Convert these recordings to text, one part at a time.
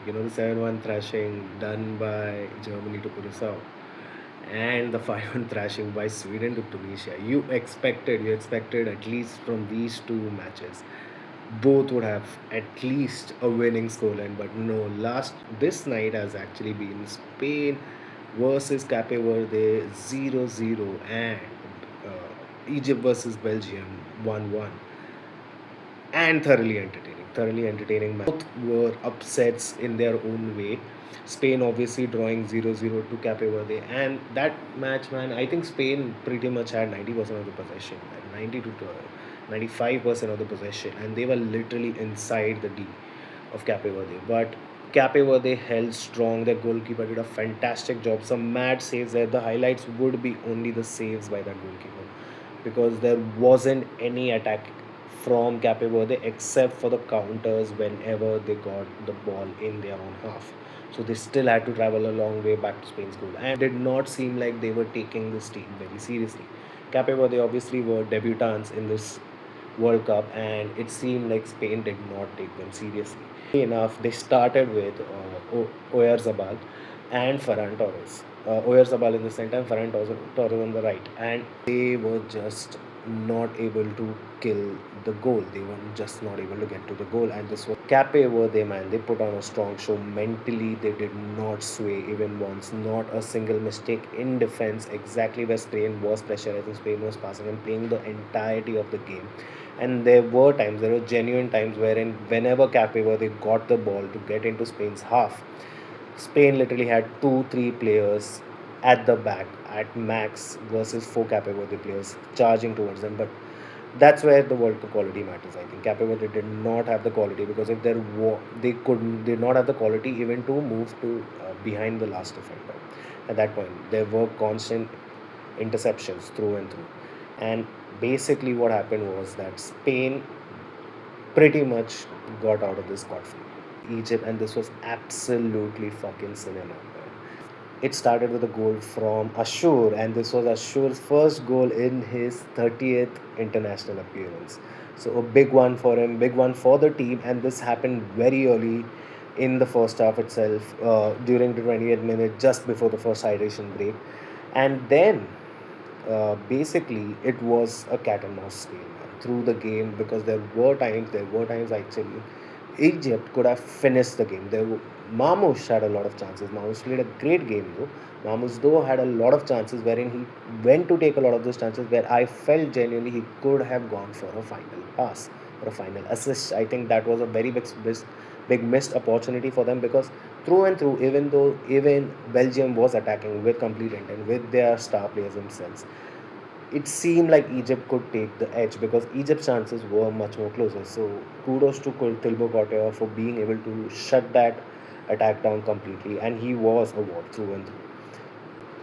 like the 7-1 thrashing done by Germany to Curacao and the 5-1 thrashing by Sweden to Tunisia. You expected at least from these two matches both would have at least a winning scoreline, but no. Last this night has actually been Spain versus Cape Verde 0-0 and Egypt versus Belgium 1-1, and thoroughly entertaining. Thoroughly entertaining match. Both were upsets in their own way. Spain obviously drawing 0-0 to Cape Verde, and that match, man, I think Spain pretty much had 90% of the possession, like 90 to 95% of the possession, and they were literally inside the D of Cape Verde. But Cape Verde held strong. Their goalkeeper did a fantastic job. Some mad saves there. The highlights would be only the saves by that goalkeeper, because there wasn't any attack from Cape Verde except for the counters whenever they got the ball in their own half. So they still had to travel a long way back to Spain's goal, and did not seem like they were taking this team very seriously. Cape Verde obviously were debutants in this World Cup, and it seemed like Spain did not take them seriously. Enough, they started with Oyarzabal and Ferran Torres. Oyarzabal in the center and Ferran Torres on the right, and they were just not able to kill the goal. They were just not able to get to the goal, and this was Cape Verde, man. They put on a strong show. Mentally, they did not sway even once. Not a single mistake in defense. Exactly where Spain was pressurizing, Spain was passing and playing the entirety of the game. And there were genuine times wherein whenever Cape Verde got the ball to get into Spain's half, Spain literally had 2-3 players at the back at max versus 4 Cape Verde players charging towards them. But that's where the World Cup quality matters. I think Cape Verde did not have the quality, because if they did not have the quality even to move to behind the last defender. At that point, there were constant interceptions through and through, and basically what happened was that Spain pretty much got out of this scot free. Egypt, and this was absolutely fucking cinema. It started with a goal from Ashur, and this was Ashur's first goal in his 30th international appearance. So a big one for him, big one for the team, and this happened very early in the first half itself, during the 28th minute, just before the first hydration break. And then basically it was a cat and mouse game, man, through the game, because there were times actually Egypt could have finished the game. Mamouche had a lot of chances. Mamouche played a great game though. Mamouche though had a lot of chances wherein he went to take a lot of those chances, where I felt genuinely he could have gone for a final pass or a final assist. I think that was a very big missed opportunity for them, because through and through, even Belgium was attacking with complete intent with their star players themselves, it seemed like Egypt could take the edge, because Egypt's chances were much more closer. So kudos to Tilbo Courtois for being able to shut that attack down completely, and he was a war through and through.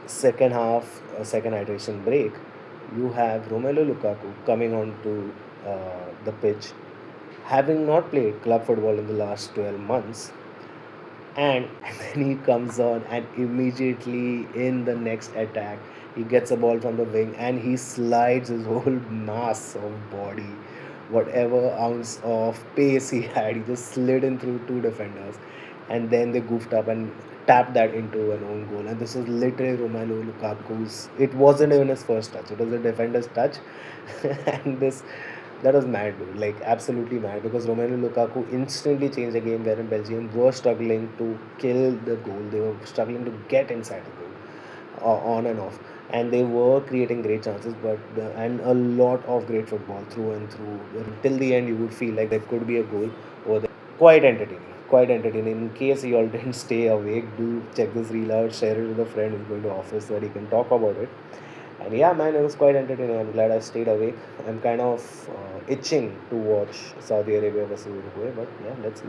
Second half, second hydration break, you have Romelu Lukaku coming onto the pitch, having not played club football in the last 12 months, and then he comes on, and immediately in the next attack he gets a ball from the wing and he slides his whole mass of body, whatever ounce of pace he had, he just slid in through two defenders, and then they goofed up and tapped that into an own goal. And this was literally Romelu Lukaku's, it wasn't even his first touch, it was a defender's touch. And this, that was mad, dude. Like absolutely mad, because Romelu Lukaku instantly changed the game, wherein Belgium were struggling to kill the goal. They were struggling to get inside the goal, on and off, and they were creating great chances, and a lot of great football through and through. Till the end, you would feel like there could be a goal over there. Quite entertaining. Quite entertaining. In case you all didn't stay awake, do check this reel out, share it with a friend who's going to office so that he can talk about it. And yeah, man, it was quite entertaining. I'm glad I stayed awake. I'm kind of itching to watch Saudi Arabia versus Uruguay, but yeah, let's see.